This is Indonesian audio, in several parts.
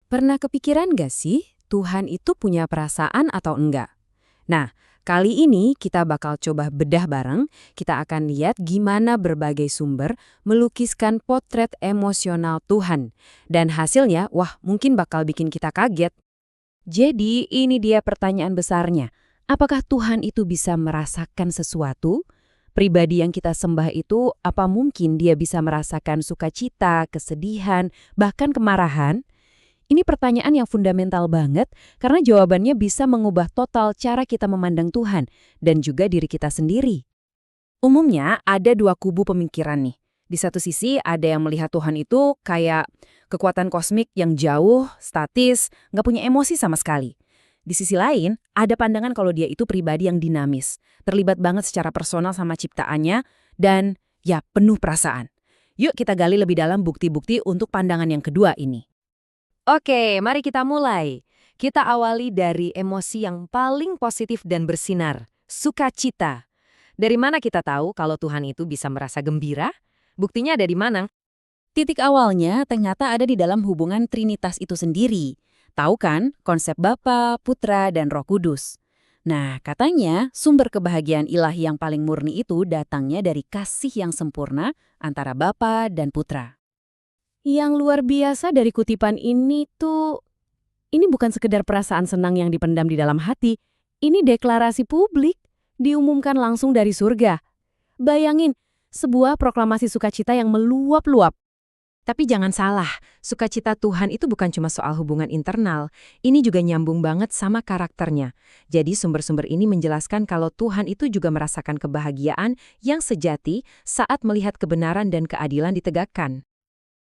Pernah kepikiran gak sih Tuhan itu punya perasaan atau enggak? Nah, kali ini kita bakal coba bedah bareng. Kita akan lihat gimana berbagai sumber melukiskan potret emosional Tuhan. Dan hasilnya, wah mungkin bakal bikin kita kaget. Jadi ini dia pertanyaan besarnya. Apakah Tuhan itu bisa merasakan sesuatu? Pribadi yang kita sembah itu, apa mungkin dia bisa merasakan sukacita, kesedihan, bahkan kemarahan? Ini pertanyaan yang fundamental banget karena jawabannya bisa mengubah total cara kita memandang Tuhan dan juga diri kita sendiri. Umumnya ada dua kubu pemikiran nih. Di satu sisi ada yang melihat Tuhan itu kayak kekuatan kosmik yang jauh, statis, nggak punya emosi sama sekali. Di sisi lain, ada pandangan kalau dia itu pribadi yang dinamis, terlibat banget secara personal sama ciptaannya, dan ya penuh perasaan. Yuk kita gali lebih dalam bukti-bukti untuk pandangan yang kedua ini. Oke, mari kita mulai. Kita awali dari emosi yang paling positif dan bersinar, sukacita. Dari mana kita tahu kalau Tuhan itu bisa merasa gembira? Buktinya ada di mana? Titik awalnya ternyata ada di dalam hubungan Trinitas itu sendiri. Tahu kan konsep Bapa, Putra, dan Roh Kudus? Nah, katanya sumber kebahagiaan ilahi yang paling murni itu datangnya dari kasih yang sempurna antara Bapa dan Putra. Yang luar biasa dari kutipan ini tuh, ini bukan sekedar perasaan senang yang dipendam di dalam hati. Ini deklarasi publik, diumumkan langsung dari surga. Bayangin, sebuah proklamasi sukacita yang meluap-luap. Tapi jangan salah, sukacita Tuhan itu bukan cuma soal hubungan internal. Ini juga nyambung banget sama karakternya. Jadi sumber-sumber ini menjelaskan kalau Tuhan itu juga merasakan kebahagiaan yang sejati saat melihat kebenaran dan keadilan ditegakkan.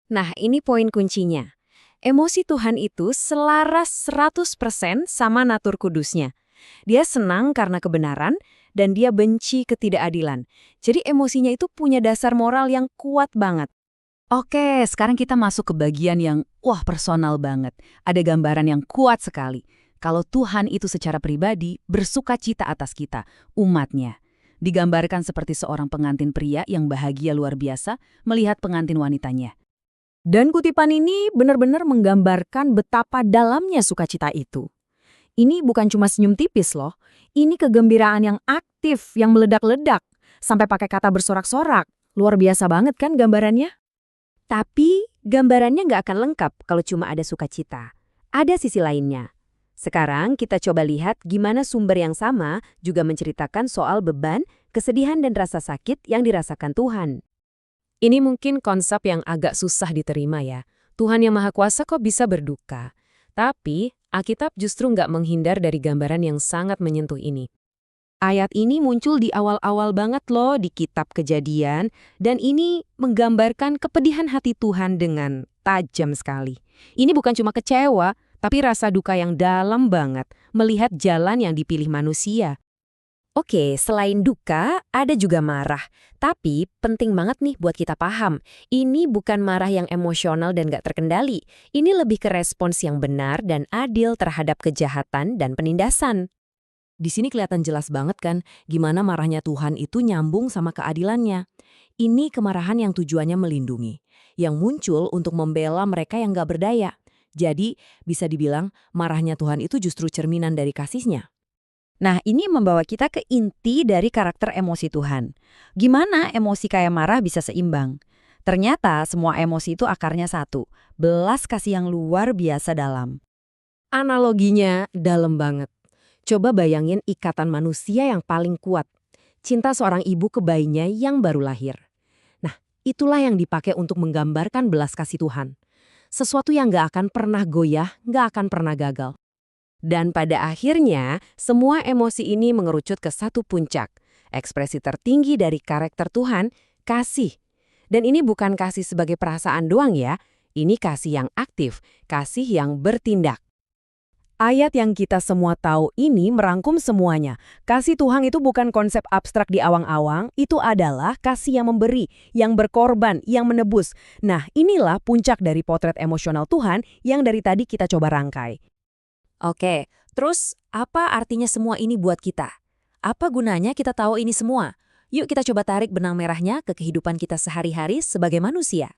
Nah, ini poin kuncinya. Emosi Tuhan itu selaras 100% sama natur kudusnya. Dia senang karena kebenaran, dan dia benci ketidakadilan. Jadi emosinya itu punya dasar moral yang kuat banget. Oke, sekarang kita masuk ke bagian yang, personal banget. Ada gambaran yang kuat sekali. Kalau Tuhan itu secara pribadi bersukacita atas kita, umatnya. Digambarkan seperti seorang pengantin pria yang bahagia luar biasa melihat pengantin wanitanya. Dan kutipan ini benar-benar menggambarkan betapa dalamnya sukacita itu. Ini bukan cuma senyum tipis loh. Ini kegembiraan yang aktif, yang meledak-ledak. Sampai pakai kata bersorak-sorak. Luar biasa banget kan gambarannya? Tapi gambarannya nggak akan lengkap kalau cuma ada sukacita. Ada sisi lainnya. Sekarang kita coba lihat gimana sumber yang sama juga menceritakan soal beban, kesedihan dan rasa sakit yang dirasakan Tuhan. Ini mungkin konsep yang agak susah diterima ya. Tuhan yang Maha Kuasa kok bisa berduka? Tapi Alkitab justru nggak menghindar dari gambaran yang sangat menyentuh ini. Ayat ini muncul di awal-awal banget loh di kitab Kejadian, dan ini menggambarkan kepedihan hati Tuhan dengan tajam sekali. Ini bukan cuma kecewa, tapi rasa duka yang dalam banget melihat jalan yang dipilih manusia. Oke, selain duka, ada juga marah. Tapi penting banget nih buat kita paham, ini bukan marah yang emosional dan gak terkendali. Ini lebih ke respons yang benar dan adil terhadap kejahatan dan penindasan. Di sini kelihatan jelas banget kan, gimana marahnya Tuhan itu nyambung sama keadilannya. Ini kemarahan yang tujuannya melindungi, yang muncul untuk membela mereka yang gak berdaya. Jadi, bisa dibilang marahnya Tuhan itu justru cerminan dari kasihnya. Nah, ini membawa kita ke inti dari karakter emosi Tuhan. Gimana emosi kayak marah bisa seimbang? Ternyata semua emosi itu akarnya satu, belas kasih yang luar biasa dalam. Analoginya dalam banget. Coba bayangin ikatan manusia yang paling kuat. Cinta seorang ibu ke bayinya yang baru lahir. Nah, itulah yang dipakai untuk menggambarkan belas kasih Tuhan. Sesuatu yang gak akan pernah goyah, gak akan pernah gagal. Dan pada akhirnya, semua emosi ini mengerucut ke satu puncak. Ekspresi tertinggi dari karakter Tuhan, kasih. Dan ini bukan kasih sebagai perasaan doang ya. Ini kasih yang aktif, kasih yang bertindak. Ayat yang kita semua tahu ini merangkum semuanya. Kasih Tuhan itu bukan konsep abstrak di awang-awang, itu adalah kasih yang memberi, yang berkorban, yang menebus. Nah, inilah puncak dari potret emosional Tuhan yang dari tadi kita coba rangkai. Oke, terus apa artinya semua ini buat kita? Apa gunanya kita tahu ini semua? Yuk kita coba tarik benang merahnya ke kehidupan kita sehari-hari sebagai manusia.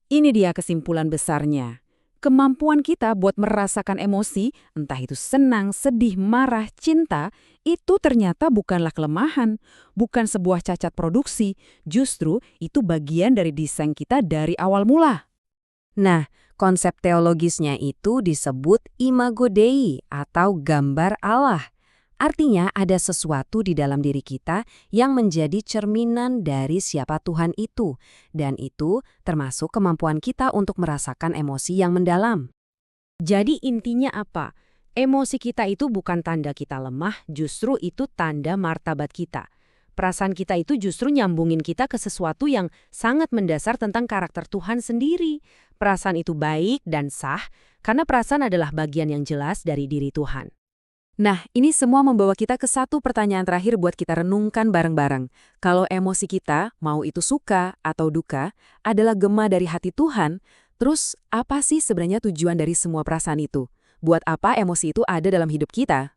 Ini dia kesimpulan besarnya. Kemampuan kita buat merasakan emosi, entah itu senang, sedih, marah, cinta, itu ternyata bukanlah kelemahan, bukan sebuah cacat produksi, justru itu bagian dari desain kita dari awal mula. Nah, konsep teologisnya itu disebut imago Dei atau gambar Allah. Artinya ada sesuatu di dalam diri kita yang menjadi cerminan dari siapa Tuhan itu. Dan itu termasuk kemampuan kita untuk merasakan emosi yang mendalam. Jadi intinya apa? Emosi kita itu bukan tanda kita lemah, justru itu tanda martabat kita. Perasaan kita itu justru nyambungin kita ke sesuatu yang sangat mendasar tentang karakter Tuhan sendiri. Perasaan itu baik dan sah, karena perasaan adalah bagian yang jelas dari diri Tuhan. Nah, ini semua membawa kita ke satu pertanyaan terakhir buat kita renungkan bareng-bareng. Kalau emosi kita, mau itu suka atau duka, adalah gema dari hati Tuhan, terus apa sih sebenarnya tujuan dari semua perasaan itu? Buat apa emosi itu ada dalam hidup kita?